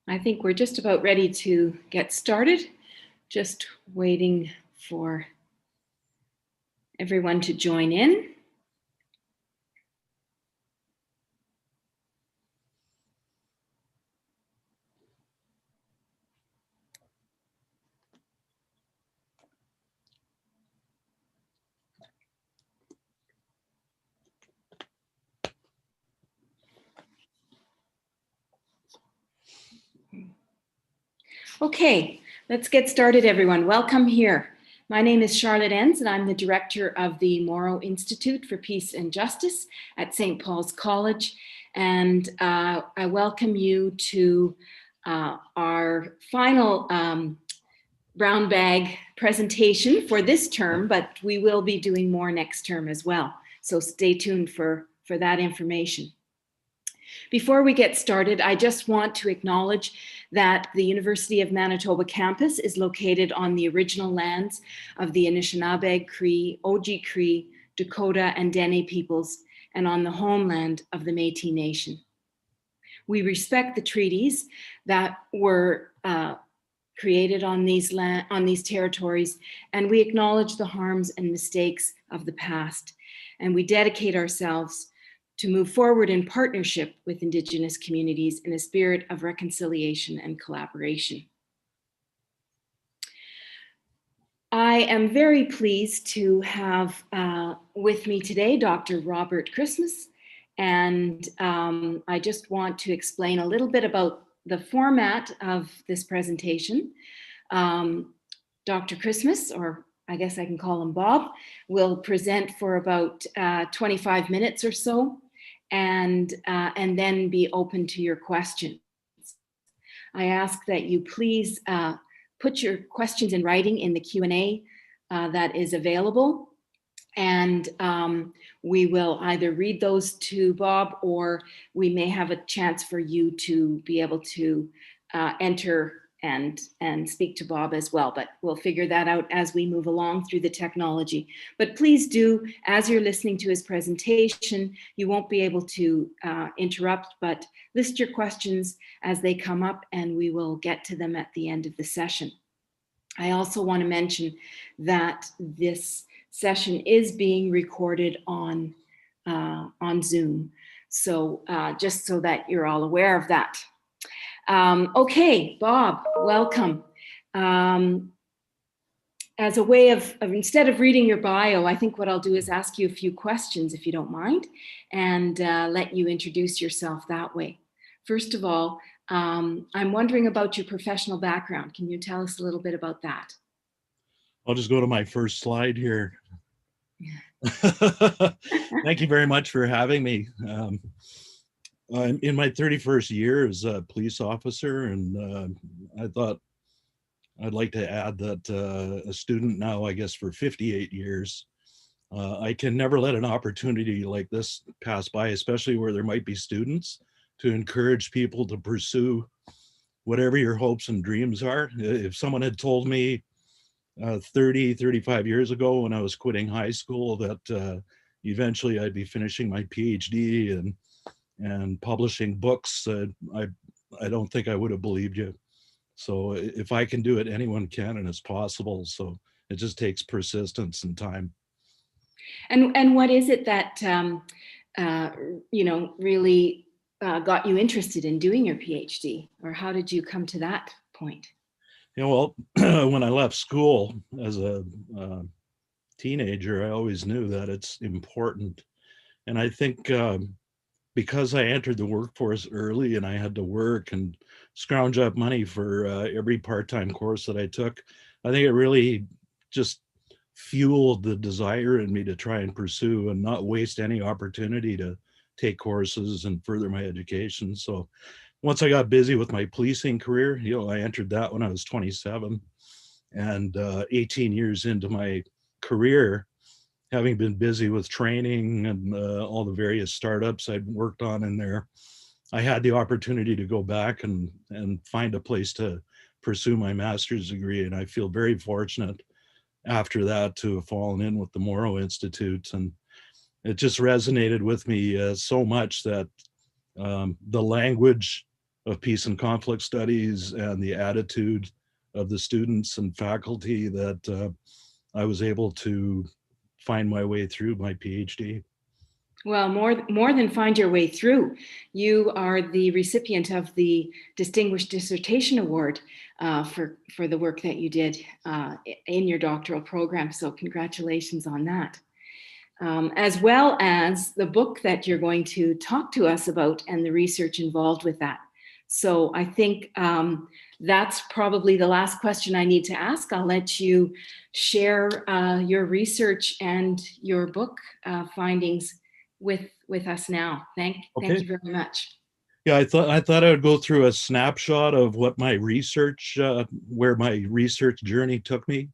I think we're just about ready to get started. Just waiting for everyone to join in. Okay, let's get started, everyone. Welcome here. My name is Charlotte Enns, and I'm the director of the Morrow Institute for Peace and Justice at St. Paul's College. And I welcome you to our final brown bag presentation for this term, but we will be doing more next term as well. So stay tuned for that information. Before we get started, I just want to acknowledge that the University of Manitoba campus is located on the original lands of the Anishinaabe, Cree, Oji-Cree, Dakota, and Dene peoples, and on the homeland of the Métis Nation. We respect the treaties that were created on these territories, and we acknowledge the harms and mistakes of the past, and we dedicate ourselves to move forward in partnership with Indigenous communities in a spirit of reconciliation and collaboration. I am very pleased to have with me today Dr. Robert Chrismas, and I just want to explain a little bit about the format of this presentation. Dr. Chrismas, or I guess I can call him Bob, will present for about 25 minutes or so, and then be open to your questions. I ask that you please put your questions in writing in the Q&A that is available, and we will either read those to Bob, or we may have a chance for you to be able to enter and speak to Bob as well, but we'll figure that out as we move along through the technology. But please do, as you're listening to his presentation, you won't be able to interrupt, but list your questions as they come up, and we will get to them at the end of the session. I also want to mention that this session is being recorded on Zoom, so just so that you're all aware of that. Okay, Bob, welcome. As a way of instead of reading your bio, I think what I'll do is ask you a few questions, if you don't mind, and let you introduce yourself that way. First of all, I'm wondering about your professional background. Can you tell us a little bit about that? I'll just go to my first slide here. Thank you very much for having me. I'm in my 31st year as a police officer, and I thought I'd like to add that a student now, I guess, for 58 years. I can never let an opportunity like this pass by, especially where there might be students, to encourage people to pursue whatever your hopes and dreams are. If someone had told me 35 years ago when I was quitting high school that eventually I'd be finishing my PhD and publishing books, I don't think I would have believed you. So if I can do it, anyone can, and it's possible. So it just takes persistence and time. And what is it that really got you interested in doing your PhD, or how did you come to that point? Well, when I left school as a teenager, I always knew that it's important, and I think because I entered the workforce early and I had to work and scrounge up money for every part-time course that I took, I think it really just fueled the desire in me to try and pursue and not waste any opportunity to take courses and further my education. So once I got busy with my policing career, I entered that when I was 27, and 18 years into my career, having been busy with training and all the various startups I'd worked on in there, I had the opportunity to go back and find a place to pursue my master's degree. And I feel very fortunate after that to have fallen in with the Morrow Institute. And it just resonated with me so much that the language of peace and conflict studies and the attitude of the students and faculty that I was able to find my way through my PhD. Well, more than find your way through. You are the recipient of the Distinguished Dissertation Award for the work that you did in your doctoral program. So congratulations on that. As well as the book that you're going to talk to us about and the research involved with that. So I think that's probably the last question I need to ask. I'll let you share your research and your book findings with us now. Thank you very much. Yeah, I thought I would go through a snapshot of what my research, where my research journey took me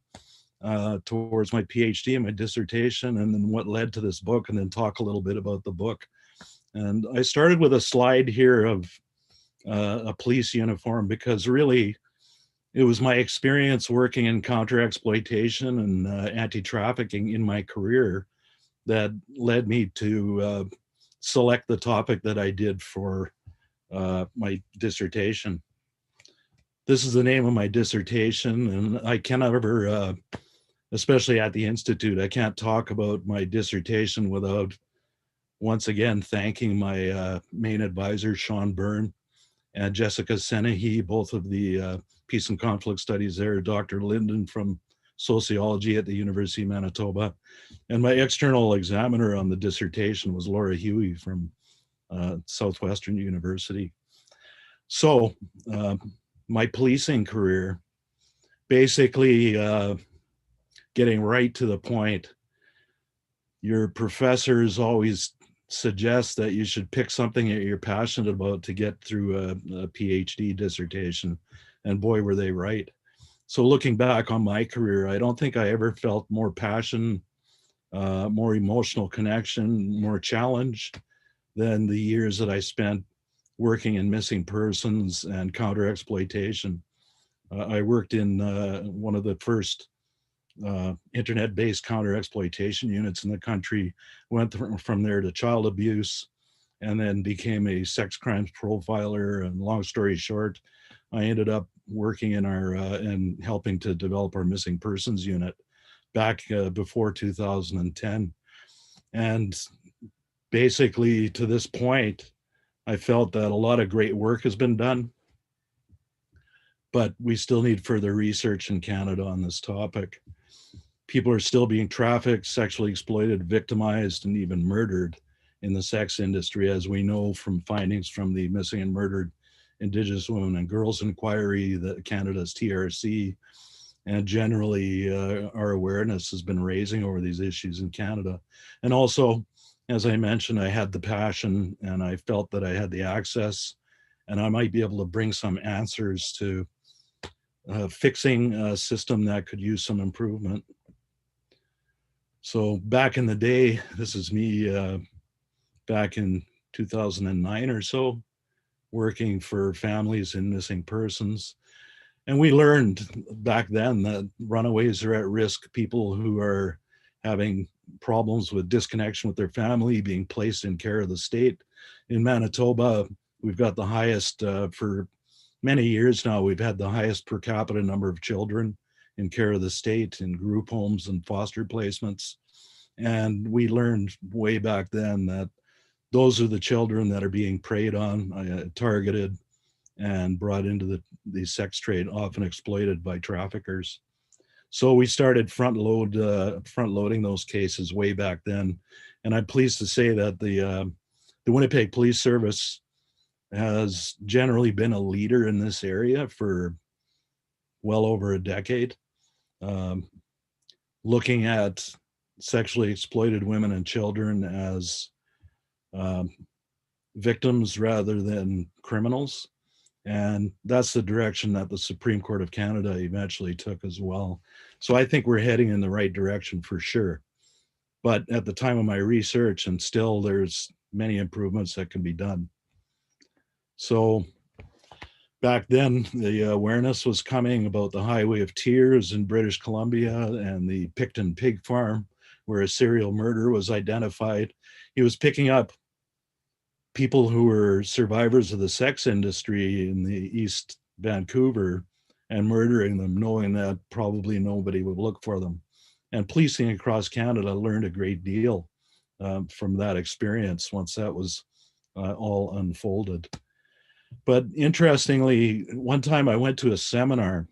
towards my PhD and my dissertation, and then what led to this book, and then talk a little bit about the book. And I started with a slide here of a police uniform, because really it was my experience working in counter-exploitation and anti-trafficking in my career that led me to select the topic that I did for my dissertation. This is the name of my dissertation, and I cannot ever, especially at the Institute, I can't talk about my dissertation without once again thanking my main advisor, Sean Byrne, and Jessica Senahi, both of the peace and conflict studies there, Dr. Linden from sociology at the University of Manitoba, and my external examiner on the dissertation was Laura Huey from Southwestern University. So my policing career, basically getting right to the point, your professors always suggest that you should pick something that you're passionate about to get through a PhD dissertation. And boy, were they right. So looking back on my career, I don't think I ever felt more passion, more emotional connection, more challenge than the years that I spent working in missing persons and counter-exploitation. I worked in one of the first internet-based counter-exploitation units in the country, went from there to child abuse, and then became a sex crimes profiler. And long story short, I ended up working in our and helping to develop our missing persons unit back before 2010. And basically to this point, I felt that a lot of great work has been done, but we still need further research in Canada on this topic. People are still being trafficked, sexually exploited, victimized, and even murdered in the sex industry, as we know from findings from the Missing and Murdered Indigenous Women and Girls Inquiry, that Canada's TRC, and generally our awareness has been raising over these issues in Canada. And also, as I mentioned, I had the passion and I felt that I had the access and I might be able to bring some answers to fixing a system that could use some improvement. So back in the day, this is me back in 2009 or so, working for families and missing persons. And we learned back then that runaways are at risk, people who are having problems with disconnection with their family, being placed in care of the state. In Manitoba, we've got the highest, for many years now, we've had the highest per capita number of children in care of the state, in group homes and foster placements. And we learned way back then that those are the children that are being preyed on, targeted, and brought into the sex trade, often exploited by traffickers. So we started front loading those cases way back then. And I'm pleased to say that the Winnipeg Police Service has generally been a leader in this area for well over a decade, looking at sexually exploited women and children as victims rather than criminals. And that's the direction that the Supreme Court of Canada eventually took as well. So I think we're heading in the right direction for sure. But at the time of my research, and still there's many improvements that can be done. So back then, the awareness was coming about the Highway of Tears in British Columbia and the Picton Pig Farm, where a serial murderer was identified. He was picking up people who were survivors of the sex industry in the East Vancouver and murdering them, knowing that probably nobody would look for them. And policing across Canada learned a great deal from that experience once that was all unfolded. But interestingly, one time I went to a seminar.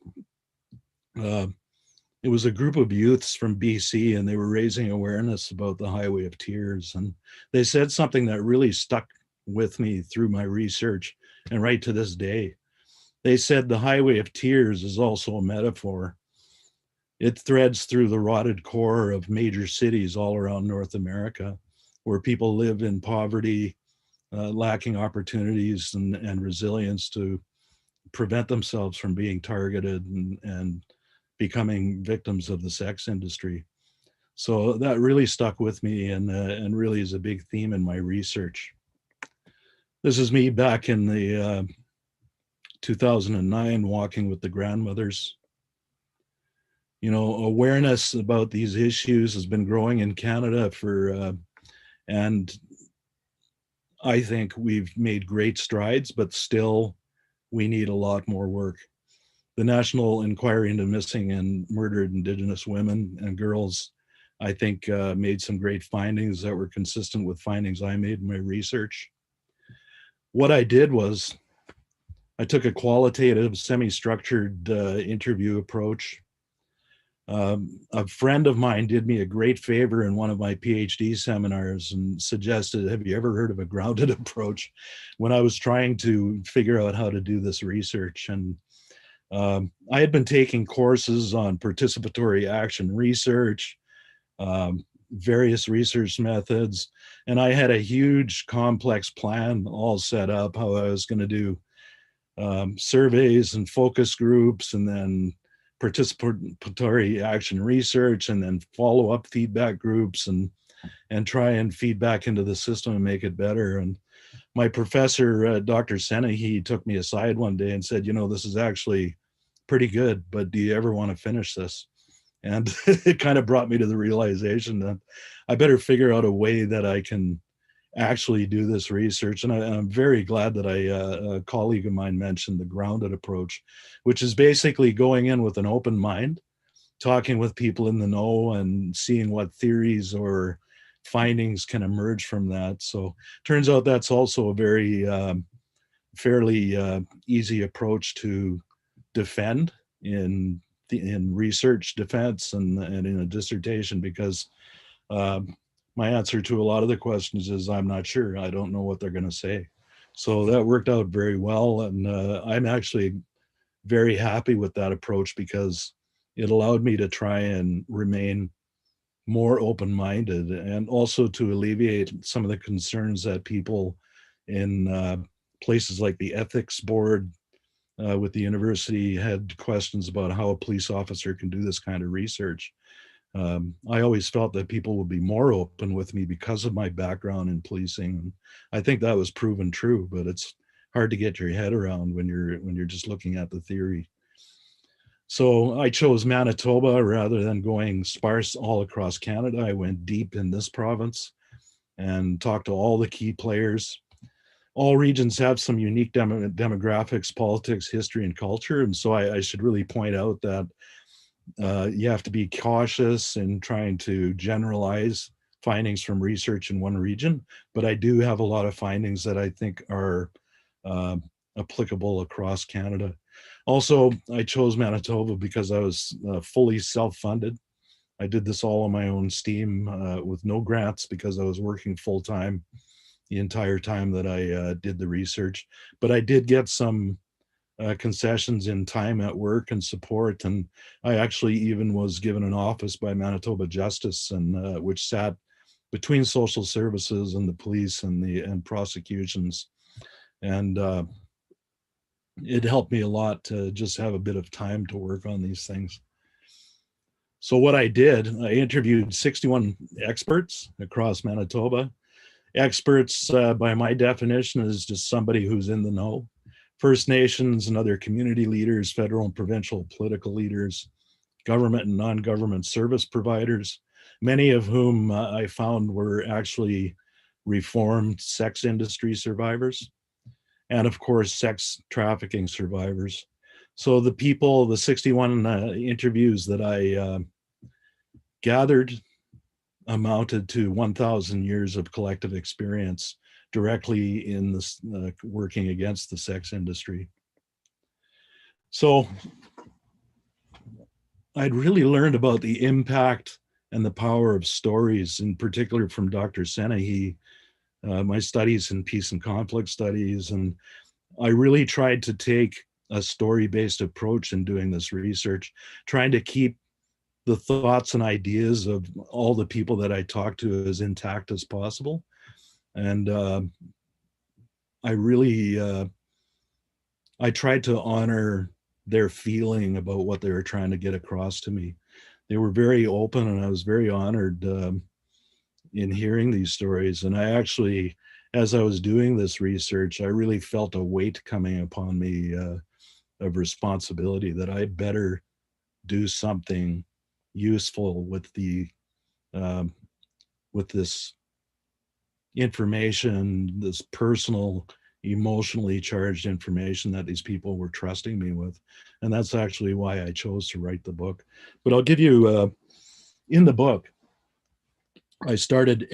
It was a group of youths from BC, and they were raising awareness about the Highway of Tears. And they said something that really stuck with me through my research and right to this day. They said the Highway of Tears is also a metaphor. It threads through the rotted core of major cities all around North America, where people live in poverty, lacking opportunities and resilience to prevent themselves from being targeted and becoming victims of the sex industry. So that really stuck with me and really is a big theme in my research. This is me back in the 2009 walking with the grandmothers. You know, awareness about these issues has been growing in Canada and I think we've made great strides, but still we need a lot more work. The National Inquiry into Missing and Murdered Indigenous Women and Girls, I think, made some great findings that were consistent with findings I made in my research. What I did was I took a qualitative, semi-structured interview approach. A friend of mine did me a great favor in one of my PhD seminars and suggested, have you ever heard of a grounded approach? When I was trying to figure out how to do this research. And I had been taking courses on participatory action research, various research methods, and I had a huge complex plan all set up how I was going to do surveys and focus groups, and then participatory action research, and then follow-up feedback groups, and try and feed back into the system and make it better. And my professor, Dr. Senna, he took me aside one day and said, you know, this is actually pretty good, but do you ever want to finish this? And it kind of brought me to the realization that I better figure out a way that I can actually do this research. And I'm very glad that a colleague of mine mentioned the grounded approach, which is basically going in with an open mind, talking with people in the know and seeing what theories or findings can emerge from that. So turns out that's also a very fairly easy approach to defend in research defense and in a dissertation, because my answer to a lot of the questions is I'm not sure. I don't know what they're going to say. So that worked out very well. And I'm actually very happy with that approach because it allowed me to try and remain more open-minded and also to alleviate some of the concerns that people in places like the ethics board with the university had questions about how a police officer can do this kind of research. I always felt that people would be more open with me because of my background in policing. And I think that was proven true, but it's hard to get your head around when you're just looking at the theory. So I chose Manitoba rather than going sparse all across Canada. I went deep in this province and talked to all the key players. All regions have some unique demographics, politics, history, and culture. And so I should really point out that you have to be cautious in trying to generalize findings from research in one region. But I do have a lot of findings that I think are applicable across Canada. Also, I chose Manitoba because I was fully self-funded. I did this all on my own steam with no grants because I was working full-time the entire time that I did the research. But I did get some concessions in time at work and support. And I actually even was given an office by Manitoba Justice, and which sat between social services and the police and prosecutions. And it helped me a lot to just have a bit of time to work on these things. So what I did, I interviewed 61 experts across Manitoba. Experts, by my definition, is just somebody who's in the know. First Nations and other community leaders, federal and provincial political leaders, government and non-government service providers, many of whom I found were actually reformed sex industry survivors, and of course, sex trafficking survivors. So the 61 interviews that I gathered amounted to 1,000 years of collective experience directly in this working against the sex industry. So I'd really learned about the impact and the power of stories, in particular from Dr. Senahi, my studies in peace and conflict studies. And I really tried to take a story-based approach in doing this research, trying to keep the thoughts and ideas of all the people that I talked to as intact as possible. And I really, I tried to honor their feeling about what they were trying to get across to me. They were very open, and I was very honored in hearing these stories. And I actually, as I was doing this research, I really felt a weight coming upon me of responsibility that I better do something useful with this information, this personal, emotionally charged information that these people were trusting me with. And that's actually why I chose to write the book. But I'll give you, in the book, I started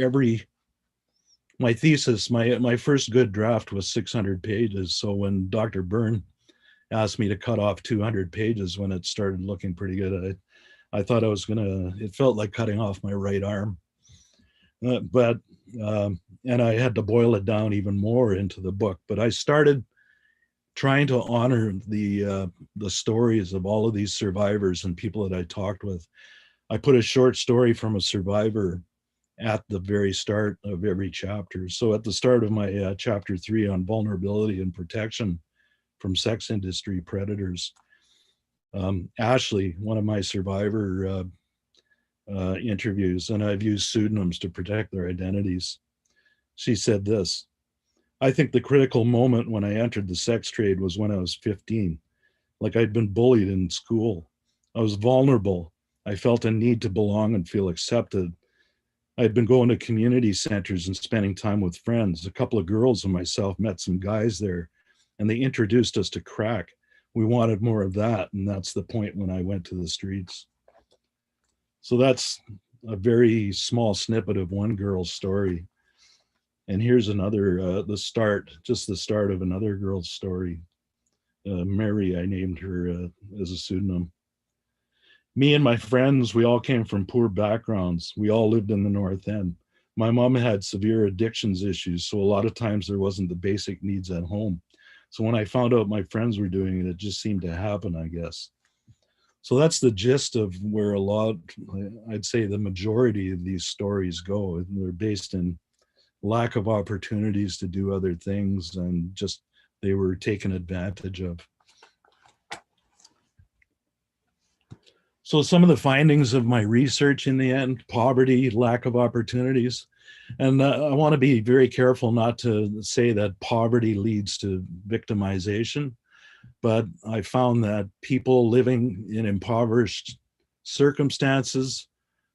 my thesis, my first good draft was 600 pages. So when Dr. Byrne asked me to cut off 200 pages when it started looking pretty good, I thought I was it felt like cutting off my right arm. And I had to boil it down even more into the book. But I started trying to honor the stories of all of these survivors and people that I talked with. I put a short story from a survivor at the very start of every chapter. So at the start of my chapter 3 on vulnerability and protection from sex industry predators, Ashley, one of my survivor interviews, and I've used pseudonyms to protect their identities, she said this: "I think the critical moment when I entered the sex trade was when I was 15. Like I'd been bullied in school. I was vulnerable. I felt a need to belong and feel accepted. I'd been going to community centers and spending time with friends. A couple of girls and myself met some guys there, and they introduced us to crack. We wanted more of that, and that's the point when I went to the streets." So that's a very small snippet of one girl's story. And here's another, the start of another girl's story. Mary, I named her as a pseudonym. "Me and my friends, we all came from poor backgrounds. We all lived in the North End. My mom had severe addictions issues, so a lot of times there wasn't the basic needs at home. So when I found out my friends were doing it, it just seemed to happen, I guess." So that's the gist of where I'd say the majority of these stories go. They're based in lack of opportunities to do other things, and just they were taken advantage of. So some of the findings of my research in the end: poverty, lack of opportunities. And I want to be very careful not to say that poverty leads to victimization, but I found that people living in impoverished circumstances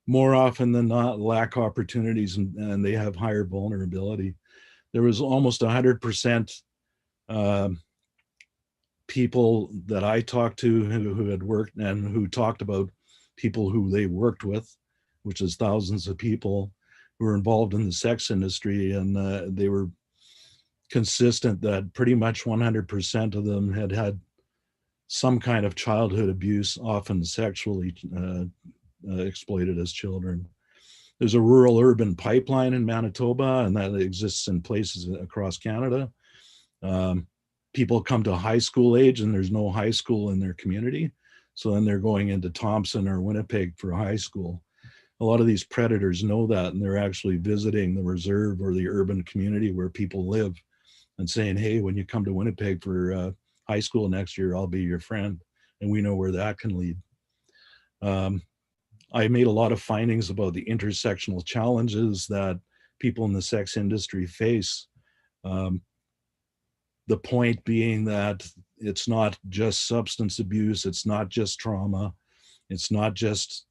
more often than not lack opportunities, and they have higher vulnerability. There was almost 100% people that I talked to who had worked and who talked about people who they worked with, which is thousands of people who were involved in the sex industry. And they were consistent that pretty much 100% of them had some kind of childhood abuse, often sexually exploited as children. There's a rural-urban pipeline in Manitoba, and that exists in places across Canada. People come to high school age and there's no high school in their community. So then they're going into Thompson or Winnipeg for high school. A lot of these predators know that, and they're actually visiting the reserve or the urban community where people live and saying, "Hey, when you come to Winnipeg for high school next year, I'll be your friend." And we know where that can lead. I made a lot of findings about the intersectional challenges that people in the sex industry face. The point being that it's not just substance abuse, it's not just trauma, it's not just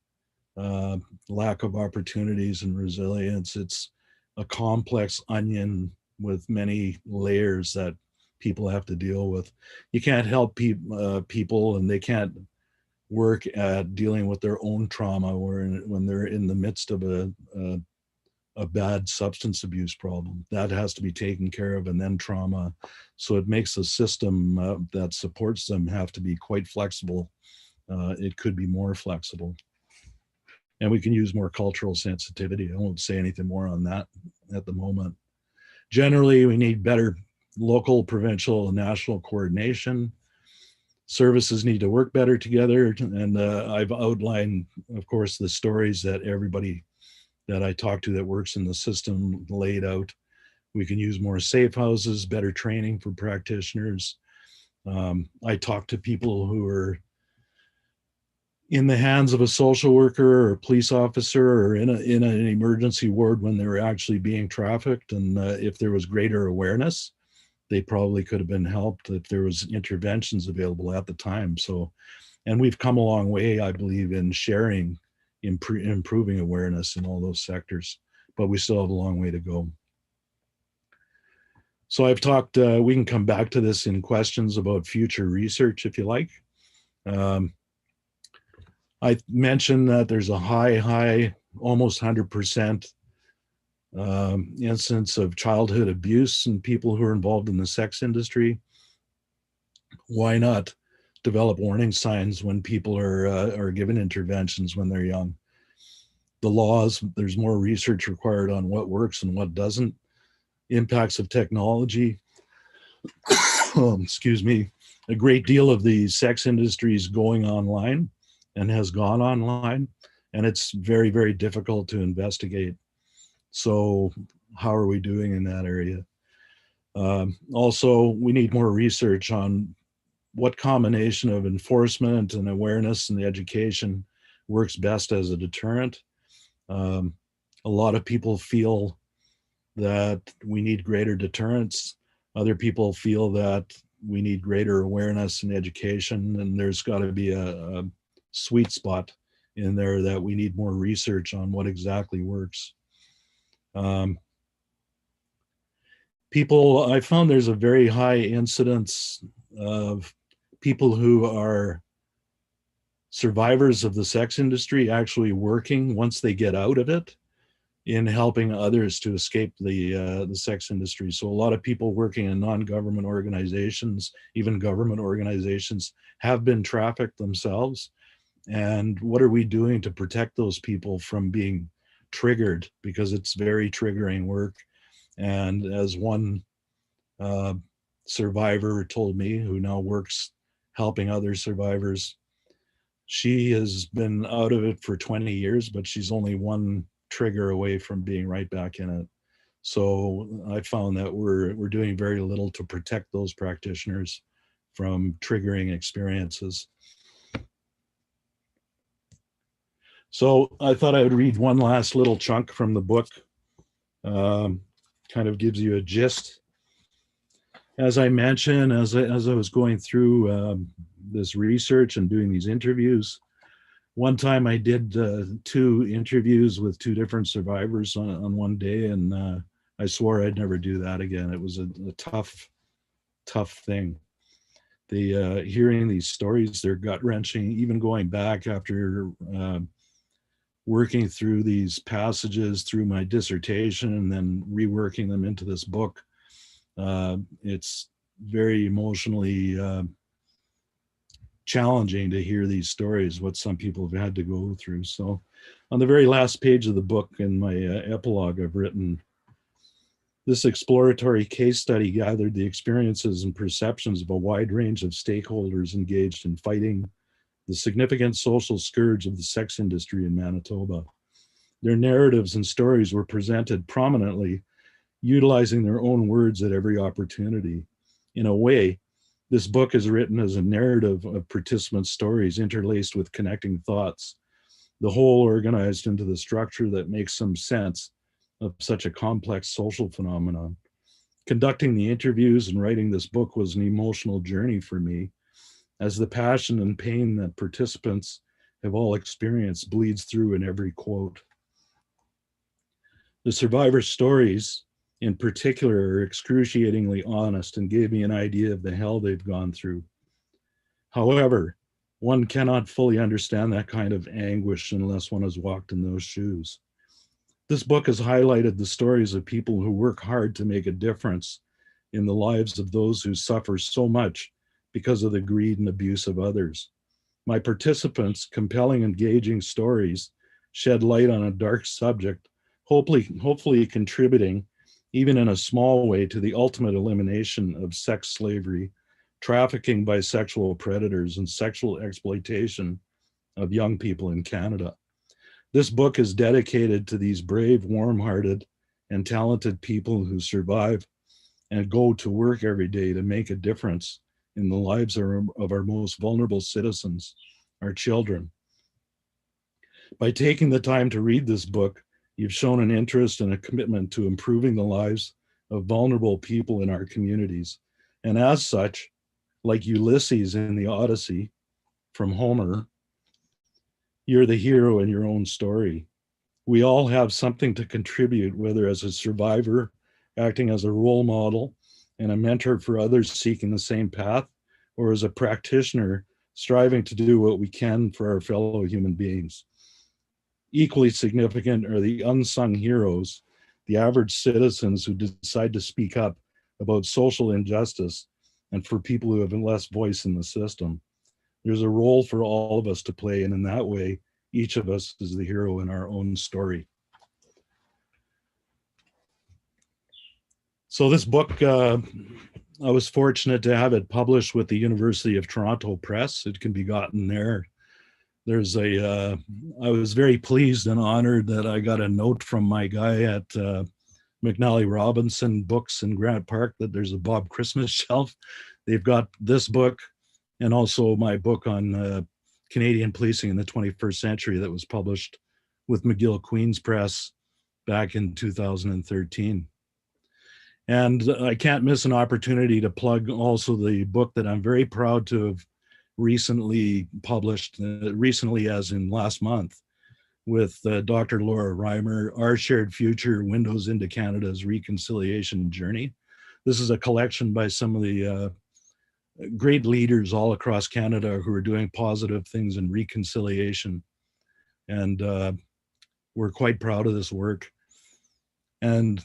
lack of opportunities and resilience, it's a complex onion with many layers that people have to deal with. You can't help people, and they can't work at dealing with their own trauma when they're in the midst of a bad substance abuse problem. That has to be taken care of, and then trauma. So it makes the system that supports them have to be quite flexible. It could be more flexible. And we can use more cultural sensitivity. I won't say anything more on that at the moment. Generally, we need better local, provincial, and national coordination. Services need to work better together. And I've outlined, of course, the stories that everybody that I talk to that works in the system laid out. We can use more safe houses, better training for practitioners. I talk to people who are in the hands of a social worker or a police officer or in an emergency ward when they were actually being trafficked. And if there was greater awareness, they probably could have been helped if there was interventions available at the time. So, and we've come a long way, I believe, in sharing, improving awareness in all those sectors, but we still have a long way to go. So I've talked, we can come back to this in questions about future research if you like. I mentioned that there's a high, almost 100% instance of childhood abuse in people who are involved in the sex industry. Why not develop warning signs when people are given interventions when they're young? The laws, there's more research required on what works and what doesn't. Impacts of technology. Excuse me. A great deal of the sex industry is going online and has gone online, and it's very, very difficult to investigate. So how are we doing in that area? Also, we need more research on what combination of enforcement and awareness and education works best as a deterrent. A lot of people feel that we need greater deterrence. Other people feel that we need greater awareness and education, and there's got to be a sweet spot in there that we need more research on what exactly works. People, I found there's a very high incidence of people who are survivors of the sex industry actually working once they get out of it in helping others to escape the sex industry. So a lot of people working in non-government organizations, even government organizations, have been trafficked themselves. And what are we doing to protect those people from being triggered? Because it's very triggering work. And as one survivor told me, who now works helping other survivors, she has been out of it for 20 years, but she's only one trigger away from being right back in it. So I found that we're doing very little to protect those practitioners from triggering experiences. So I thought I would read one last little chunk from the book. Kind of gives you a gist. As I mentioned, as I was going through this research and doing these interviews, one time I did 2 interviews with 2 different survivors on one day, and I swore I'd never do that again. It was a tough thing. Hearing these stories, they're gut-wrenching, even going back after working through these passages through my dissertation and then reworking them into this book. It's very emotionally challenging to hear these stories, what some people have had to go through. So on the very last page of the book, in my epilogue, I've written, this exploratory case study gathered the experiences and perceptions of a wide range of stakeholders engaged in fighting the significant social scourge of the sex industry in Manitoba. Their narratives and stories were presented prominently, utilizing their own words at every opportunity. In a way, this book is written as a narrative of participants' stories interlaced with connecting thoughts, the whole organized into the structure that makes some sense of such a complex social phenomenon. Conducting the interviews and writing this book was an emotional journey for me, as the passion and pain that participants have all experienced bleeds through in every quote. The survivor stories in particular are excruciatingly honest and gave me an idea of the hell they've gone through. However, one cannot fully understand that kind of anguish unless one has walked in those shoes. This book has highlighted the stories of people who work hard to make a difference in the lives of those who suffer so much because of the greed and abuse of others. My participants' compelling, engaging stories shed light on a dark subject, hopefully contributing, even in a small way, to the ultimate elimination of sex slavery, trafficking by sexual predators, and sexual exploitation of young people in Canada. This book is dedicated to these brave, warm-hearted, and talented people who survive and go to work every day to make a difference in the lives of our most vulnerable citizens, our children. By taking the time to read this book, you've shown an interest and a commitment to improving the lives of vulnerable people in our communities. And as such, like Ulysses in the Odyssey from Homer, you're the hero in your own story. We all have something to contribute, whether as a survivor, acting as a role model and a mentor for others seeking the same path, or as a practitioner striving to do what we can for our fellow human beings. Equally significant are the unsung heroes, the average citizens who decide to speak up about social injustice and for people who have less voice in the system. There's a role for all of us to play, and in that way, each of us is the hero in our own story. So this book, I was fortunate to have it published with the University of Toronto Press. It can be gotten there. I was very pleased and honored that I got a note from my guy at McNally Robinson Books in Grant Park that there's a Bob Christmas shelf. They've got this book and also my book on Canadian policing in the 21st century that was published with McGill Queen's Press back in 2013. And I can't miss an opportunity to plug also the book that I'm very proud to have recently published, recently as in last month, with Dr. Laura Reimer, Our Shared Future, Windows into Canada's Reconciliation Journey. This is a collection by some of the great leaders all across Canada who are doing positive things in reconciliation. And we're quite proud of this work. And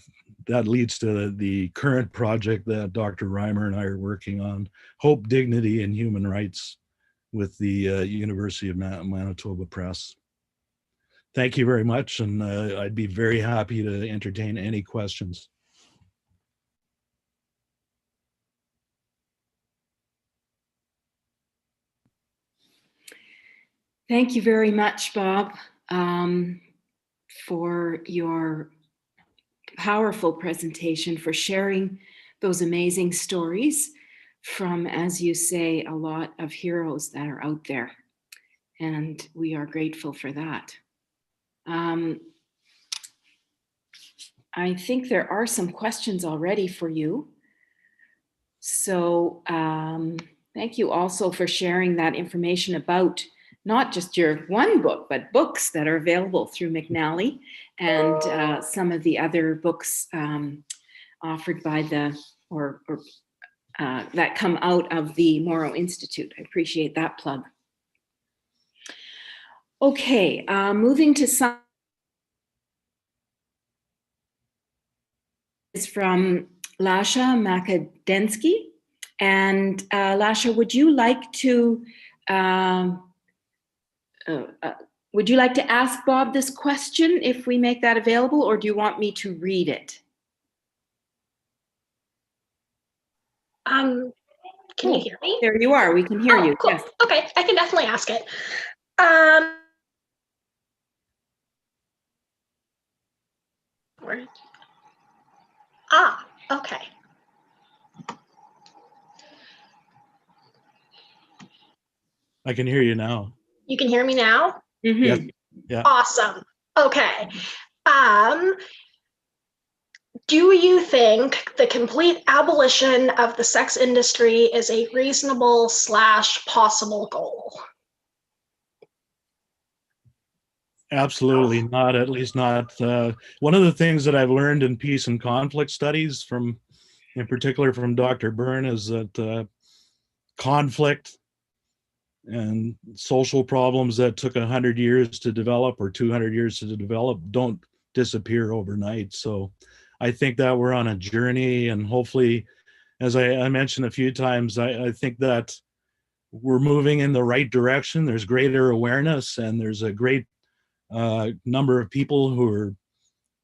that leads to the current project that Dr. Reimer and I are working on, Hope, Dignity, and Human Rights, with the University of Manitoba Press. Thank you very much, and I'd be very happy to entertain any questions. Thank you very much, Bob, for your powerful presentation, for sharing those amazing stories from, as you say, a lot of heroes that are out there. And we are grateful for that. I think there are some questions already for you. So thank you also for sharing that information about not just your one book, but books that are available through McNally and some of the other books offered by the, that come out of the Morrow Institute. I appreciate that plug. Okay, moving to some is from Lasha Makadensky. And Lasha, would you like to ask Bob this question if we make that available, or do you want me to read it? Can you hear me? There you are. We can hear you. Cool. Yes. Okay, I can definitely ask it. Okay. I can hear you now. You can hear me now? Mm-hmm. Yes. Yeah. Awesome. Okay. Do you think the complete abolition of the sex industry is a reasonable / possible goal? Absolutely not, at least not. One of the things that I've learned in peace and conflict studies from, in particular from Dr. Byrne, is that conflict and social problems that took 100 years to develop or 200 years to develop don't disappear overnight. So I think that we're on a journey, and hopefully, as I mentioned a few times, I think that we're moving in the right direction. There's greater awareness, and there's a great number of people who are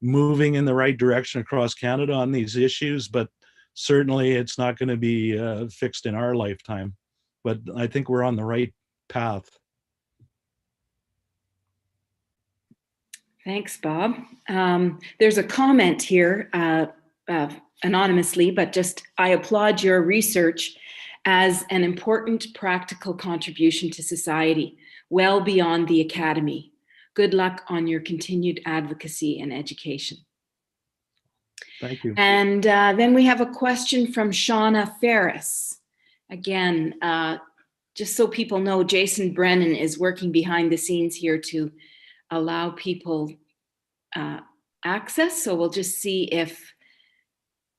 moving in the right direction across Canada on these issues, but certainly it's not going to be fixed in our lifetime. But I think we're on the right path. Thanks, Bob. There's a comment here, anonymously, but just I applaud your research as an important practical contribution to society, well beyond the academy. Good luck on your continued advocacy and education. Thank you. And then we have a question from Shauna Ferris. Again, just so people know, Jason Brennan is working behind the scenes here to allow people access. So we'll just see if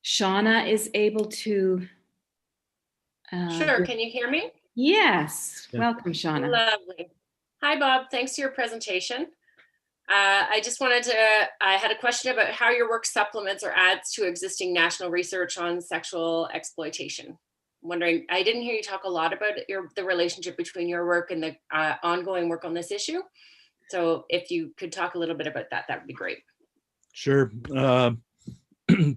Shauna is able to. Sure, can you hear me? Yes, Yeah. Welcome, Shauna. Lovely. Hi, Bob, thanks for your presentation. I had a question about how your work supplements or adds to existing national research on sexual exploitation. I'm wondering, I didn't hear you talk a lot about the relationship between your work and the ongoing work on this issue. So if you could talk a little bit about that, that would be great. Sure.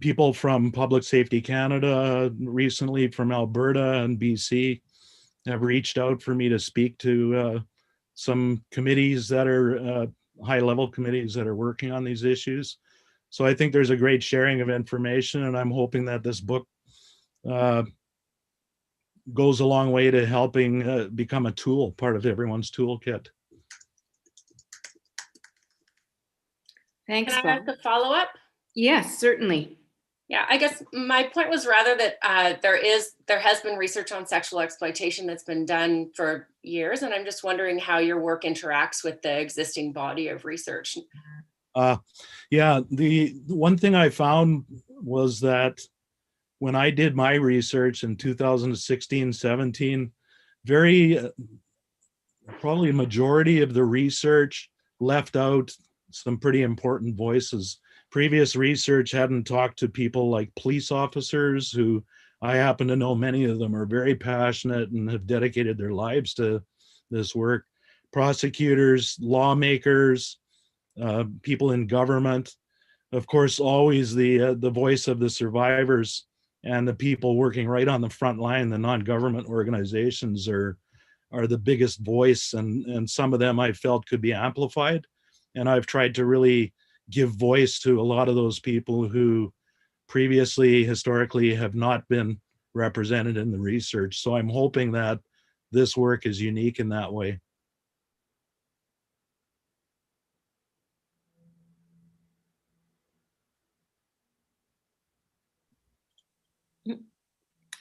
People from Public Safety Canada, recently from Alberta and BC, have reached out for me to speak to some committees that are high-level committees that are working on these issues. So I think there's a great sharing of information, and I'm hoping that this book goes a long way to helping become a tool, part of everyone's toolkit. Thanks, Can I Bob. ask a follow-up? Yes, certainly. Yeah, I guess my point was rather that there has been research on sexual exploitation that's been done for years, and I'm just wondering how your work interacts with the existing body of research. Yeah, the one thing I found was that when I did my research in 2016-17, probably a majority of the research left out some pretty important voices. Previous research hadn't talked to people like police officers, who I happen to know many of them are very passionate and have dedicated their lives to this work. Prosecutors, lawmakers, people in government, of course, always the voice of the survivors and the people working right on the front line. The non-government organizations are the biggest voice, and some of them I felt could be amplified. And I've tried to really give voice to a lot of those people who previously, historically, have not been represented in the research. So I'm hoping that this work is unique in that way.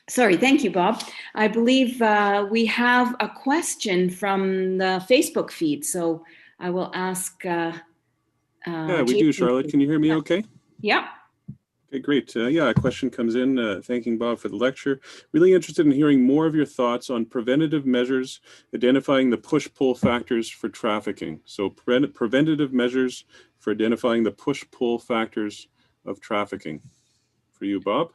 Sorry, thank you, Bob. I believe we have a question from the Facebook feed, so I will ask. Yeah, we do, Charlotte. Can you hear me okay? Yeah. Okay, great. Yeah, a question comes in thanking Bob for the lecture. Really interested in hearing more of your thoughts on preventative measures, identifying the push-pull factors for trafficking. So preventative measures for identifying the push-pull factors of trafficking. For you, Bob?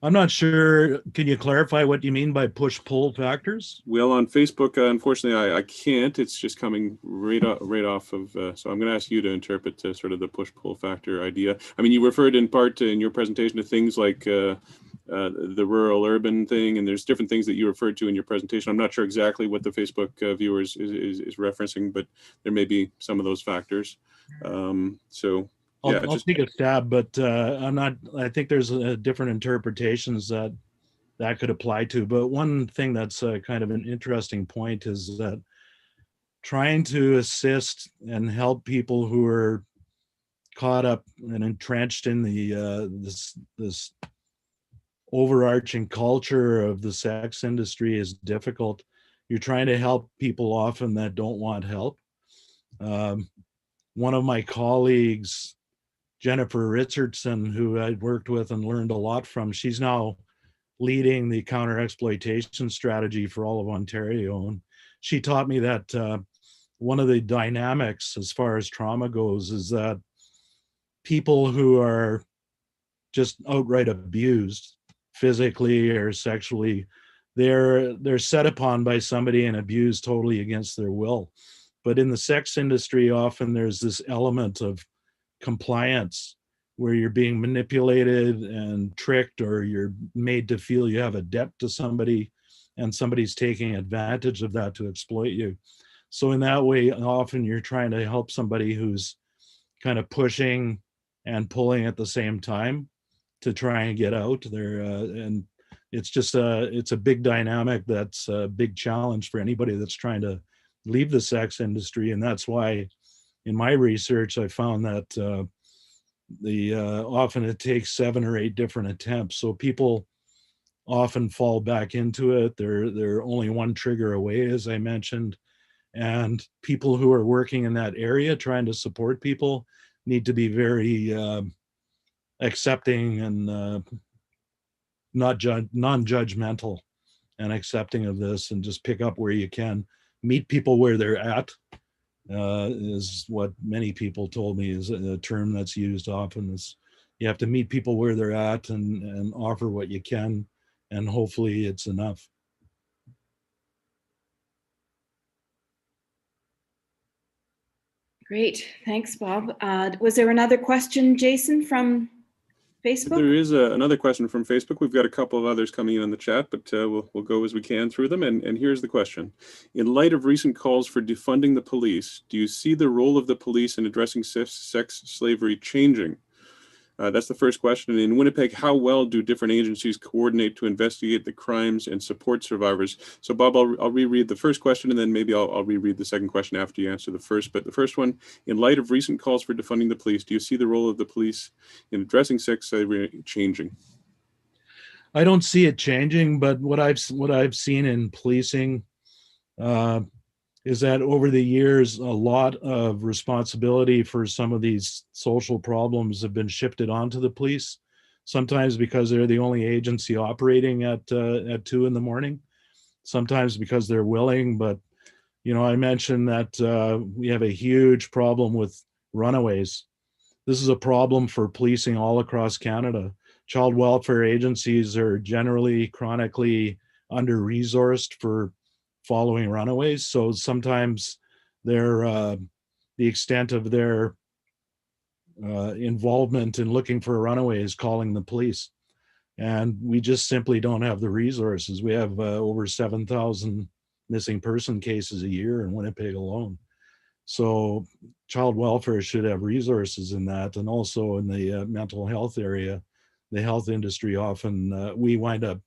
I'm not sure. Can you clarify what you mean by push-pull factors? Well, on Facebook, unfortunately, I can't. It's just coming right off of. So I'm going to ask you to interpret sort of the push-pull factor idea. I mean, you referred in part in your presentation to things like the rural-urban thing, and there's different things that you referred to in your presentation. I'm not sure exactly what the Facebook viewers is referencing, but there may be some of those factors. So. Yeah, I'll take a stab, but I'm not. I think there's different interpretations that could apply to. But one thing that's kind of an interesting point is that trying to assist and help people who are caught up and entrenched in the this overarching culture of the sex industry is difficult. You're trying to help people often that don't want help. one of my colleagues, Jennifer Richardson, who I'd worked with and learned a lot from, she's now leading the counter exploitation strategy for all of Ontario. And she taught me that one of the dynamics as far as trauma goes is that people who are just outright abused physically or sexually, they're set upon by somebody and abused totally against their will. But in the sex industry, often there's this element of compliance where you're being manipulated and tricked, or you're made to feel you have a debt to somebody, and somebody's taking advantage of that to exploit you. So in that way, often you're trying to help somebody who's kind of pushing and pulling at the same time to try and get out there. And it's just it's a big dynamic that's a big challenge for anybody that's trying to leave the sex industry. And that's why in my research, I found that often it takes 7 or 8 different attempts. So people often fall back into it. They're only one trigger away, as I mentioned. And people who are working in that area trying to support people need to be very accepting and non-judgmental and accepting of this, and just pick up where you can. Meet people where they're at is what many people told me is a term that's used often. Is you have to meet people where they're at and offer what you can, and hopefully it's enough. Great, thanks, Bob. Was there another question, Jason, from Facebook? There is another question from Facebook. We've got a couple of others coming in on the chat, but we'll go as we can through them. And here's the question. In light of recent calls for defunding the police, do you see the role of the police in addressing sex slavery changing? That's the first question. In Winnipeg, how well do different agencies coordinate to investigate the crimes and support survivors? So Bob, I'll reread the first question, and then maybe I'll reread the second question after you answer the first. But the first one, in light of recent calls for defunding the police, do you see the role of the police in addressing sex slavery changing? I don't see it changing, but what I've seen in policing is that over the years, a lot of responsibility for some of these social problems have been shifted onto the police, sometimes because they're the only agency operating at 2 a.m, sometimes because they're willing. But, you know, I mentioned that we have a huge problem with runaways. This is a problem for policing all across Canada. Child welfare agencies are generally chronically under-resourced for following runaways. So sometimes the extent of their involvement in looking for a runaway is calling the police. And we just simply don't have the resources. We have over 7,000 missing person cases a year in Winnipeg alone. So child welfare should have resources in that. And also in the mental health area, the health industry often, we wind up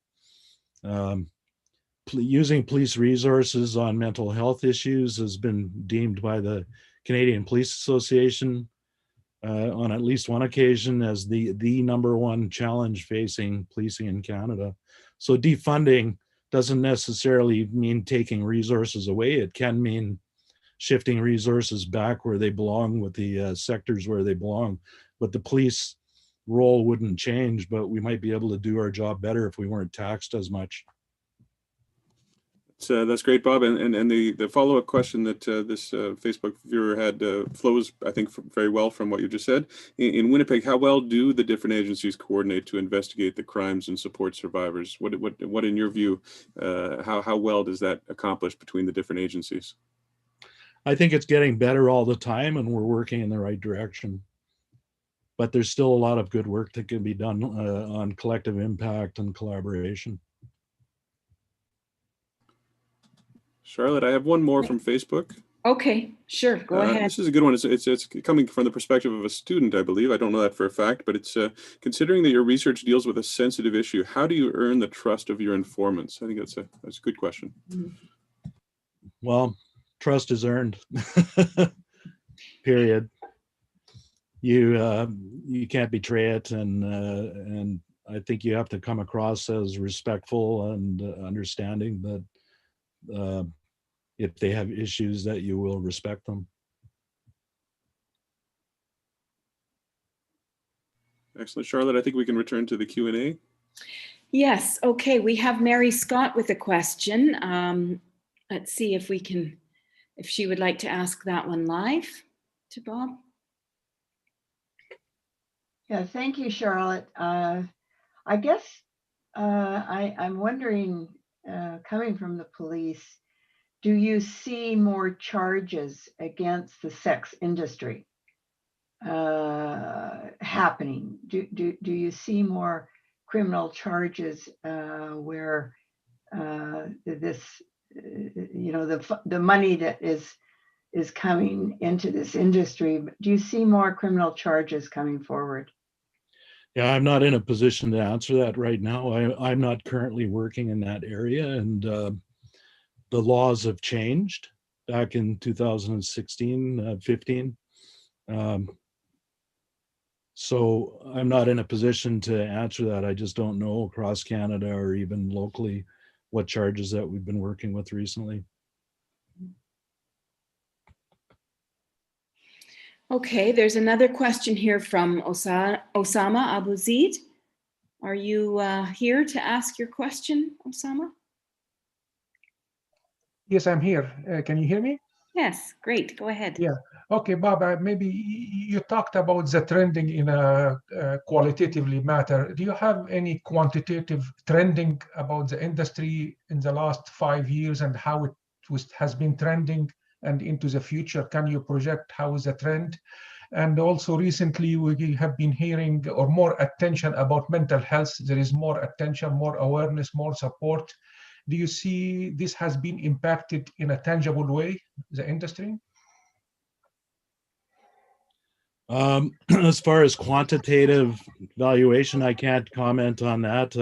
using police resources on mental health issues has been deemed by the Canadian Police Association on at least one occasion as the number one challenge facing policing in Canada. So defunding doesn't necessarily mean taking resources away. It can mean shifting resources back where they belong, with the sectors where they belong. But the police role wouldn't change, but we might be able to do our job better if we weren't taxed as much. So that's great, Bob. And the follow-up question that this Facebook viewer had flows, I think, very well from what you just said. In Winnipeg, how well do the different agencies coordinate to investigate the crimes and support survivors? What in your view, how well does that accomplish between the different agencies? I think it's getting better all the time, and we're working in the right direction. But there's still a lot of good work that can be done on collective impact and collaboration. Charlotte, I have one more from Facebook. Okay, sure, go ahead. This is a good one. It's coming from the perspective of a student, I believe. I don't know that for a fact, but it's considering that your research deals with a sensitive issue, how do you earn the trust of your informants? I think that's a good question. Well, trust is earned, period. You can't betray it, and I think you have to come across as respectful and understanding that if they have issues, that you will respect them. Excellent. Charlotte, I think we can return to the Q&A. Yes, okay, we have Mary Scott with a question. Let's see if she would like to ask that one live to Bob. Yeah, thank you, Charlotte. I guess I'm wondering, coming from the police, do you see more charges against the sex industry happening? Do you see more criminal charges where this, the money that is coming into this industry? Do you see more criminal charges coming forward? Yeah, I'm not in a position to answer that right now. I'm not currently working in that area, and the laws have changed back in 2016, 15. So I'm not in a position to answer that. I just don't know across Canada or even locally what charges that we've been working with recently. Okay, there's another question here from Osama Abu Zaid. Are you here to ask your question, Osama? Yes, I'm here. Can you hear me? Yes, great. Go ahead. Yeah. Okay, Bob, maybe you talked about the trending in a qualitatively matter. Do you have any quantitative trending about the industry in the last 5 years and how it has been trending and into the future? Can you project how is the trend? And also recently we have been hearing or more attention about mental health. There is more attention, more awareness, more support. Do you see this has been impacted in a tangible way, the industry? As far as quantitative valuation, I can't comment on that.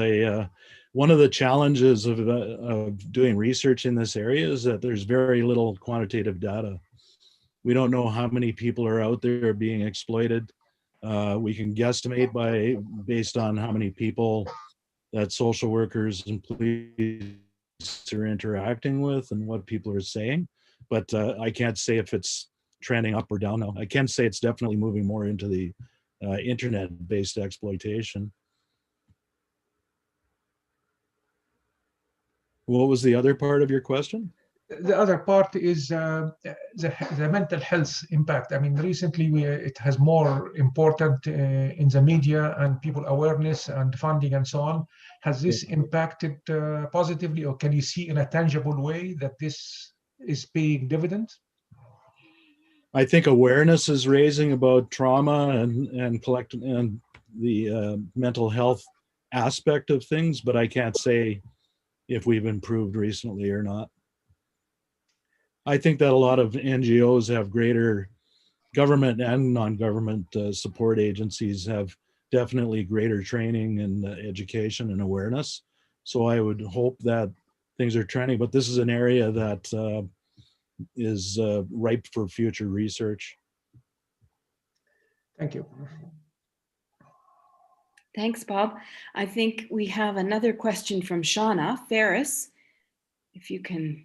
One of the challenges of doing research in this area is that there's very little quantitative data. We don't know how many people are out there being exploited. We can guesstimate based on how many people that social workers and police are interacting with and what people are saying, but I can't say if it's trending up or down now. I can say it's definitely moving more into the internet-based exploitation. What was the other part of your question? The other part is the mental health impact. I mean, recently it has more important in the media and people awareness and funding and so on. Has this impacted positively, or can you see in a tangible way that this is paying dividends? I think awareness is raising about trauma and the mental health aspect of things, but I can't say if we've improved recently or not. I think that a lot of NGOs have greater government and non-government support agencies have definitely greater training and education and awareness. So I would hope that things are trending, but this is an area that is ripe for future research. Thank you. Thanks, Bob. I think we have another question from Shauna Ferris. If you can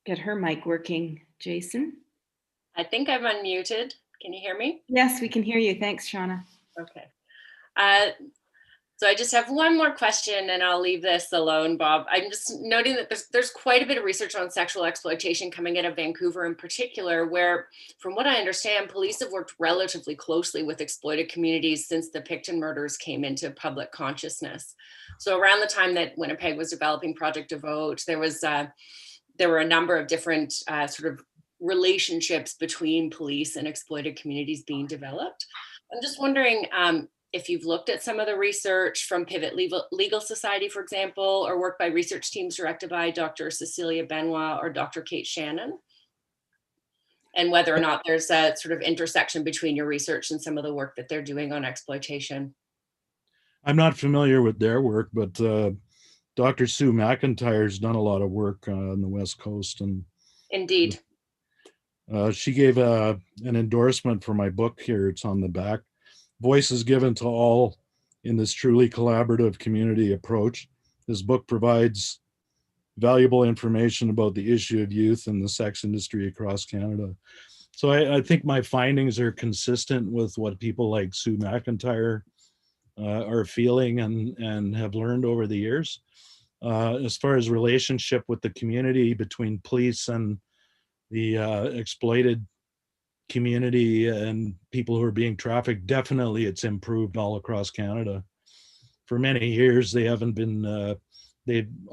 get her mic working, Jason. I think I'm unmuted. Can you hear me? Yes, we can hear you. Thanks, Shauna. Okay. So I just have one more question and I'll leave this alone, Bob. I'm just noting that there's quite a bit of research on sexual exploitation coming out of Vancouver in particular, where from what I understand, police have worked relatively closely with exploited communities since the Picton murders came into public consciousness. So around the time that Winnipeg was developing Project Devote, there were a number of different sort of relationships between police and exploited communities being developed. I'm just wondering if you've looked at some of the research from Pivot Legal Society, for example, or work by research teams directed by Dr. Cecilia Benoit or Dr. Kate Shannon, and whether or not there's a sort of intersection between your research and some of the work that they're doing on exploitation. I'm not familiar with their work, but Dr. Sue McIntyre's done a lot of work on the West Coast. And indeed. She gave an endorsement for my book here. It's on the back. Voices given to all in this truly collaborative community approach. This book provides valuable information about the issue of youth and the sex industry across Canada. So I think my findings are consistent with what people like Sue McIntyre are feeling and have learned over the years. As far as relationship with the community between police and the exploited community and people who are being trafficked, definitely it's improved all across Canada. For many years, they haven't been,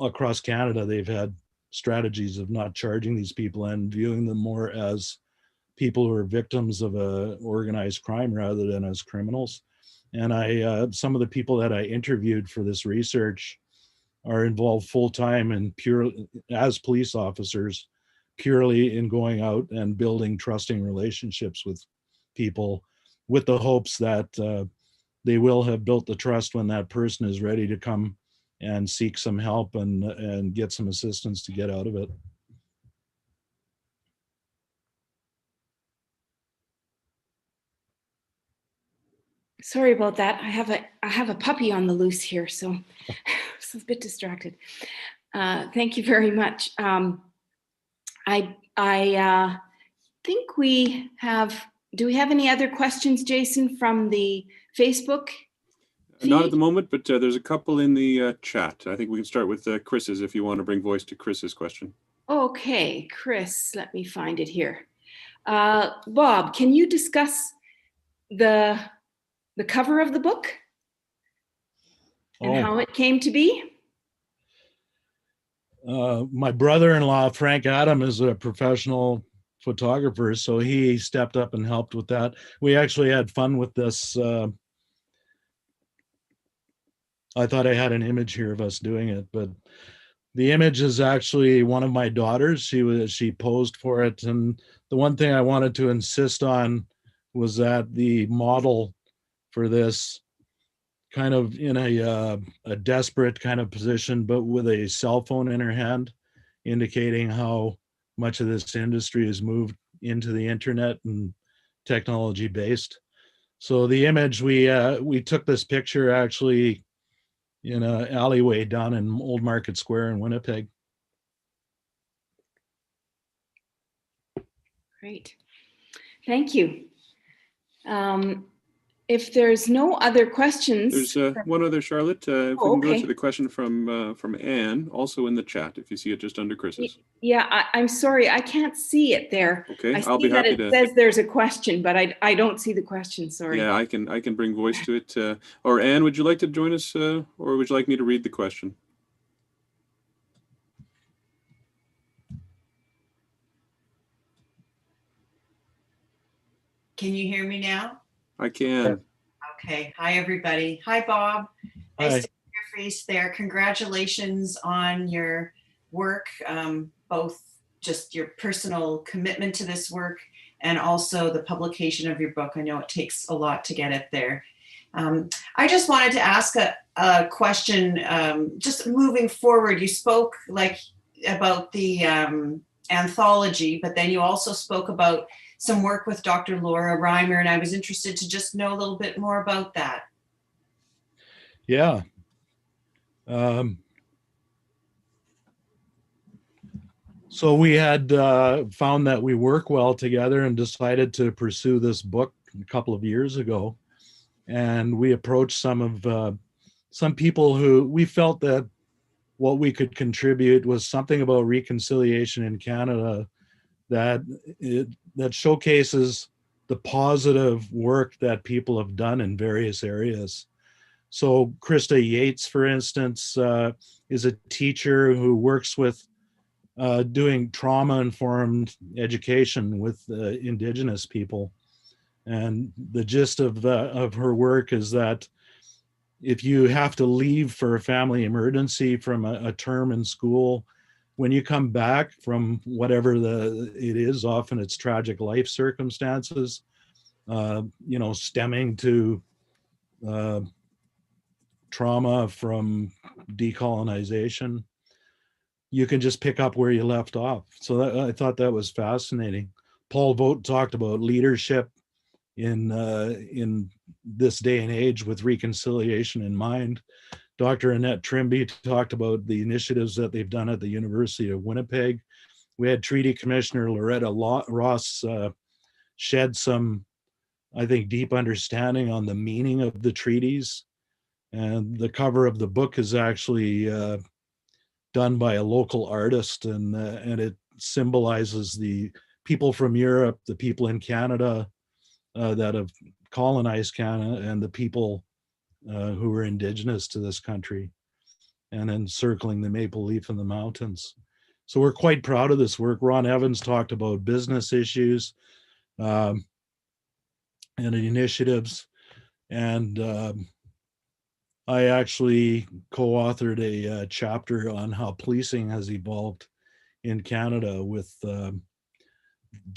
across Canada, they've had strategies of not charging these people and viewing them more as people who are victims of organized crime rather than as criminals. And some of the people that I interviewed for this research are involved full-time and as police officers, purely in going out and building trusting relationships with people, with the hopes that they will have built the trust when that person is ready to come and seek some help and get some assistance to get out of it. Sorry about that. I have a puppy on the loose here, so I was a bit distracted. Thank you very much. I think we have. Do we have any other questions, Jason, from the Facebook feed? Not at the moment, but there's a couple in the chat. I think we can start with Chris's if you want to bring voice to Chris's question. Okay, Chris, let me find it here. Bob, can you discuss the cover of the book and how it came to be? My brother-in-law, Frank Adam, is a professional photographer, so he stepped up and helped with that. We actually had fun with this. I thought I had an image here of us doing it, but the image is actually one of my daughters. She posed for it, and the one thing I wanted to insist on was that the model for this kind of in a desperate kind of position, but with a cell phone in her hand, indicating how much of this industry has moved into the internet and technology based. So the image, we took this picture actually in an alleyway down in Old Market Square in Winnipeg. Great, thank you. If there's no other questions. There's one other, Charlotte. If we can go okay. to the question from Anne, also in the chat, if you see it just under Chris's. Yeah, I'm sorry, I can't see it there. Okay, I'll be happy to. It says there's a question, but I don't see the question, sorry. Yeah, I can bring voice to it. Or Anne, would you like to join us, or would you like me to read the question? Can you hear me now? I can. Okay. Hi, everybody. Hi, Bob. Hi. Nice to see your face there. Congratulations on your work, both just your personal commitment to this work and also the publication of your book. I know it takes a lot to get it there. I just wanted to ask a question. Just moving forward, you spoke about the anthology, but then you also spoke about some work with Dr. Laura Reimer, and I was interested to just know a little bit more about that. Yeah. So we had found that we work well together and decided to pursue this book a couple of years ago. And we approached some people who we felt that what we could contribute was something about reconciliation in Canada that showcases the positive work that people have done in various areas. So Krista Yates, for instance, is a teacher who works with doing trauma-informed education with Indigenous people. And the gist of her work is that if you have to leave for a family emergency from a term in school, when you come back from whatever it is, often it's tragic life circumstances, stemming to trauma from decolonization, you can just pick up where you left off. So I thought that was fascinating. Paul Vogt talked about leadership in this day and age with reconciliation in mind. Dr. Annette Trimby talked about the initiatives that they've done at the University of Winnipeg. We had Treaty Commissioner Loretta Ross shed some, I think, deep understanding on the meaning of the treaties And the cover of the book is actually done by a local artist, and it symbolizes the people from Europe, the people in Canada that have colonized Canada, and the people who were indigenous to this country, and encircling the maple leaf in the mountains. So we're quite proud of this work. Ron Evans talked about business issues and initiatives, and I actually co-authored a chapter on how policing has evolved in Canada with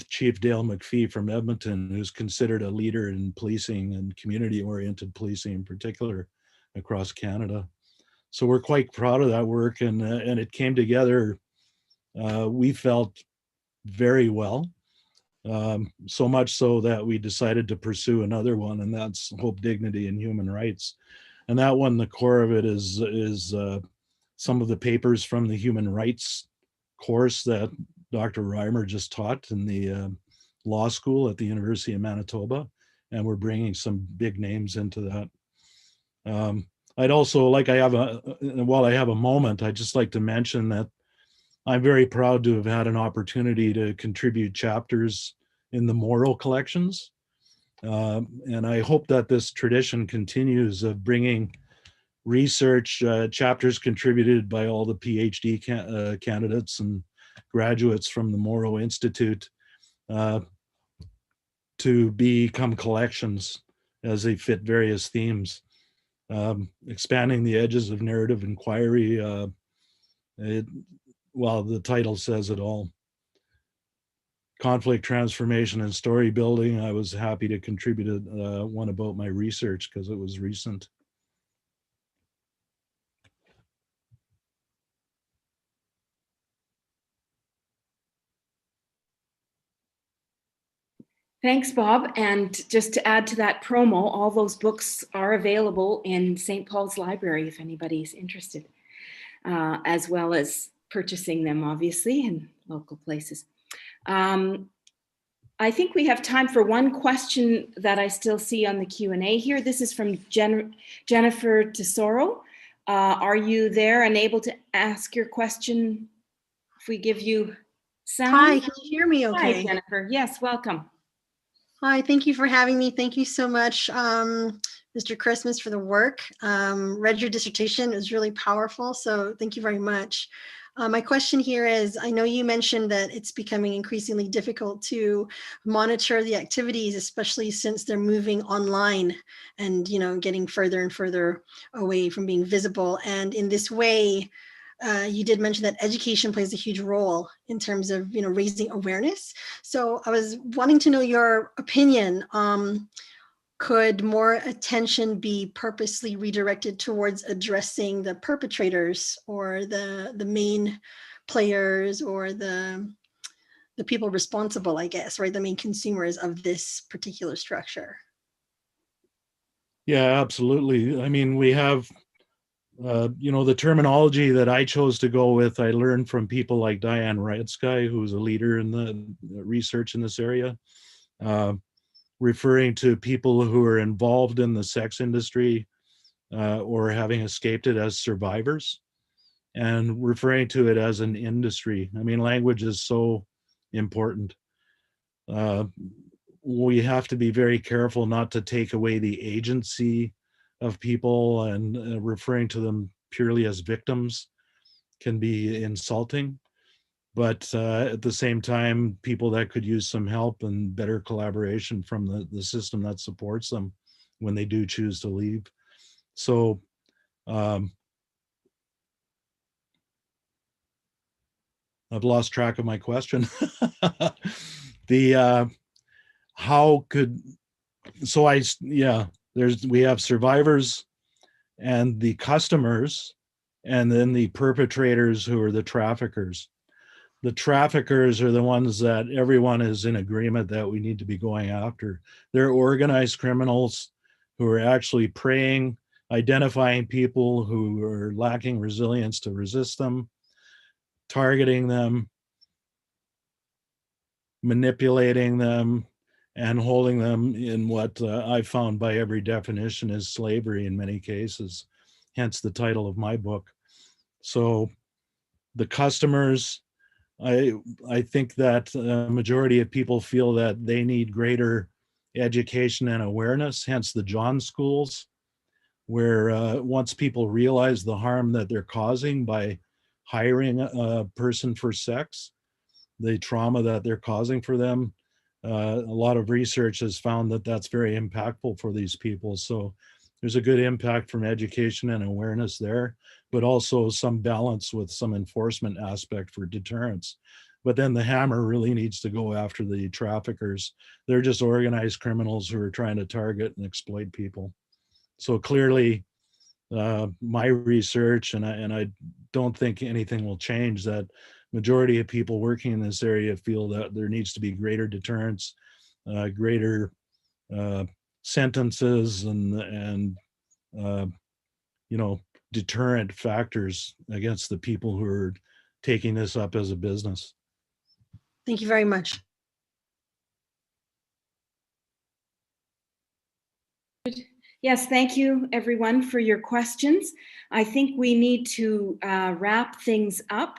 Chief Dale McPhee from Edmonton, who's considered a leader in policing and community-oriented policing in particular across Canada. So we're quite proud of that work, and it came together, we felt, very well. So much so that we decided to pursue another one, and that's Hope, Dignity, and Human Rights. And that one, the core of it is some of the papers from the human rights course that Dr. Reimer just taught in the law school at the University of Manitoba. And we're bringing some big names into that. I'd also like, while I have a moment, I'd just like to mention that I'm very proud to have had an opportunity to contribute chapters in the Morrow collections. And I hope that this tradition continues of bringing research chapters contributed by all the PhD candidates and graduates from the Morrow Institute to become collections as they fit various themes. Expanding the edges of narrative inquiry, well, the title says it all. Conflict transformation and story building. I was happy to contribute one about my research because it was recent. Thanks, Bob. And just to add to that promo, all those books are available in St. Paul's Library if anybody's interested, as well as purchasing them, obviously, in local places. I think we have time for one question that I still see on the Q&A here. This is from Jennifer Tesoro. Are you there and able to ask your question if we give you sound? Hi, can you hear me okay? Hi, Jennifer. Yes, welcome. Hi, thank you for having me. Thank you so much, Mr. Christmas, for the work. Read your dissertation, it was really powerful, so thank you very much. My question here is, I know you mentioned that it's becoming increasingly difficult to monitor the activities, especially since they're moving online and, you know, getting further and further away from being visible. And in this way, you did mention that education plays a huge role in terms of, you know, raising awareness. So I was wanting to know your opinion. Could more attention be purposely redirected towards addressing the perpetrators or the main players or the people responsible, I guess, right? The main consumers of this particular structure? Yeah, absolutely. I mean, we have, you know, the terminology that I chose to go with, I learned from people like Diane Reitsky, who's a leader in the research in this area. Referring to people who are involved in the sex industry or having escaped it as survivors, and referring to it as an industry. I mean, language is so important. We have to be very careful not to take away the agency of people, and referring to them purely as victims can be insulting. But at the same time, people that could use some help and better collaboration from the system that supports them when they do choose to leave. So I've lost track of my question. We have survivors and the customers, and then the perpetrators who are the traffickers. The traffickers are the ones that everyone is in agreement that we need to be going after. They're organized criminals who are actually preying, identifying people who are lacking resilience to resist them, targeting them, manipulating them, and holding them in what I found by every definition is slavery in many cases, hence the title of my book. So the customers, I think that a majority of people feel that they need greater education and awareness, hence the John schools, where once people realize the harm that they're causing by hiring a person for sex, the trauma that they're causing for them, a lot of research has found that that's very impactful for these people. So there's a good impact from education and awareness there, but also some balance with some enforcement aspect for deterrence. But then the hammer really needs to go after the traffickers. They're just organized criminals who are trying to target and exploit people. So clearly, my research, and I don't think anything will change, that majority of people working in this area feel that there needs to be greater deterrence, greater sentences, and deterrent factors against the people who are taking this up as a business. Thank you very much. Yes, thank you everyone for your questions. I think we need to wrap things up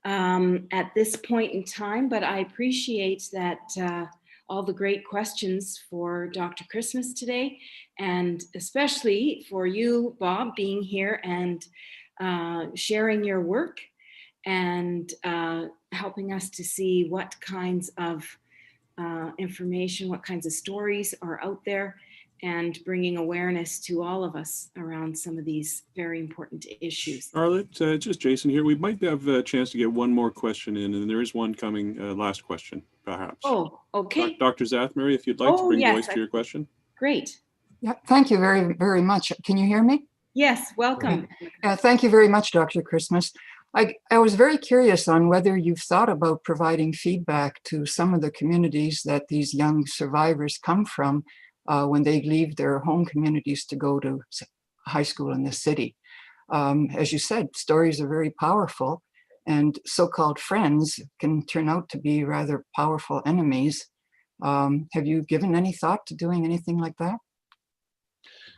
at this point in time, but I appreciate that all the great questions for Dr. Chrismas today, and especially for you, Bob, being here and sharing your work and helping us to see what kinds of information, what kinds of stories are out there, and bringing awareness to all of us around some of these very important issues. Arlette, just Jason here. We might have a chance to get one more question in, and there is one coming, last question, perhaps. Oh, okay. Dr. Zathmary, if you'd like to bring voice to your question. Great. Yeah, thank you very, very much. Can you hear me? Yes, welcome. Thank you very much, Dr. Chrismas. I was very curious on whether you've thought about providing feedback to some of the communities that these young survivors come from when they leave their home communities to go to high school in the city. As you said, stories are very powerful, and so-called friends can turn out to be rather powerful enemies. Have you given any thought to doing anything like that?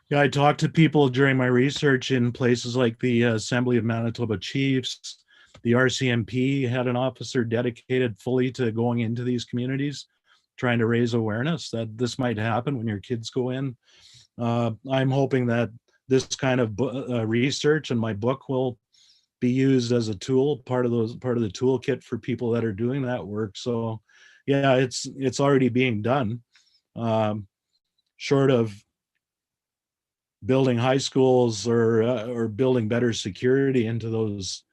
Yeah, I talked to people during my research in places like the Assembly of Manitoba Chiefs. The RCMP had an officer dedicated fully to going into these communities, trying to raise awareness that this might happen when your kids go in. I'm hoping that this kind of research and my book will be used as a tool, part of the toolkit for people that are doing that work. So yeah, it's already being done. Short of building high schools or building better security into those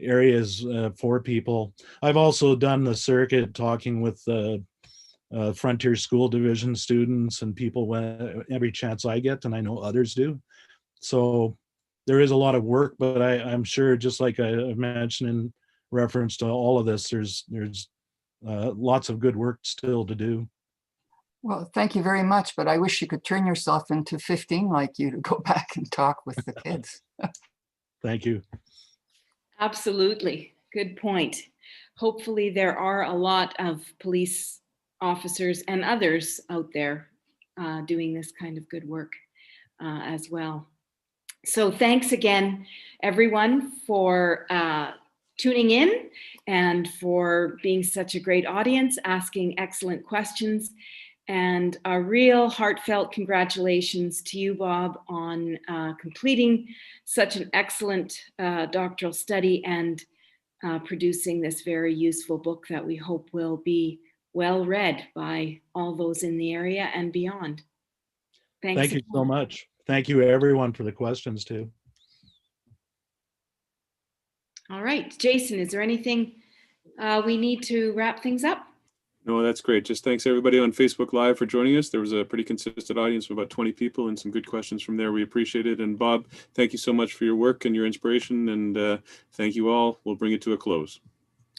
areas for people. I've also done the circuit talking with Frontier School Division students and people every chance I get, and I know others do. So there is a lot of work, but I'm sure, just like I mentioned in reference to all of this, there's lots of good work still to do. Well, thank you very much, but I wish you could turn yourself into 15 like you to go back and talk with the kids. Thank you. Absolutely. Good point. Hopefully there are a lot of police officers and others out there doing this kind of good work as well. So thanks again, everyone, for tuning in and for being such a great audience, asking excellent questions. And a real heartfelt congratulations to you, Bob, on completing such an excellent doctoral study and producing this very useful book that we hope will be well read by all those in the area and beyond. Thanks. Thank you so much. Thank you, everyone, for the questions, too. All right, Jason, is there anything we need to wrap things up? No, that's great. Just thanks everybody on Facebook Live for joining us. There was a pretty consistent audience of about 20 people and some good questions from there. We appreciate it. And Bob, thank you so much for your work and your inspiration. And thank you all. We'll bring it to a close.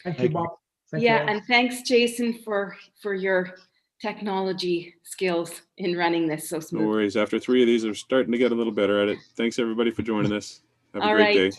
Thank you, Bob. Thank Yeah, you all. and thanks, Jason, for your technology skills in running this so smoothly. No worries. After 3 of these, we're starting to get a little better at it. Thanks everybody for joining us. Have a great day.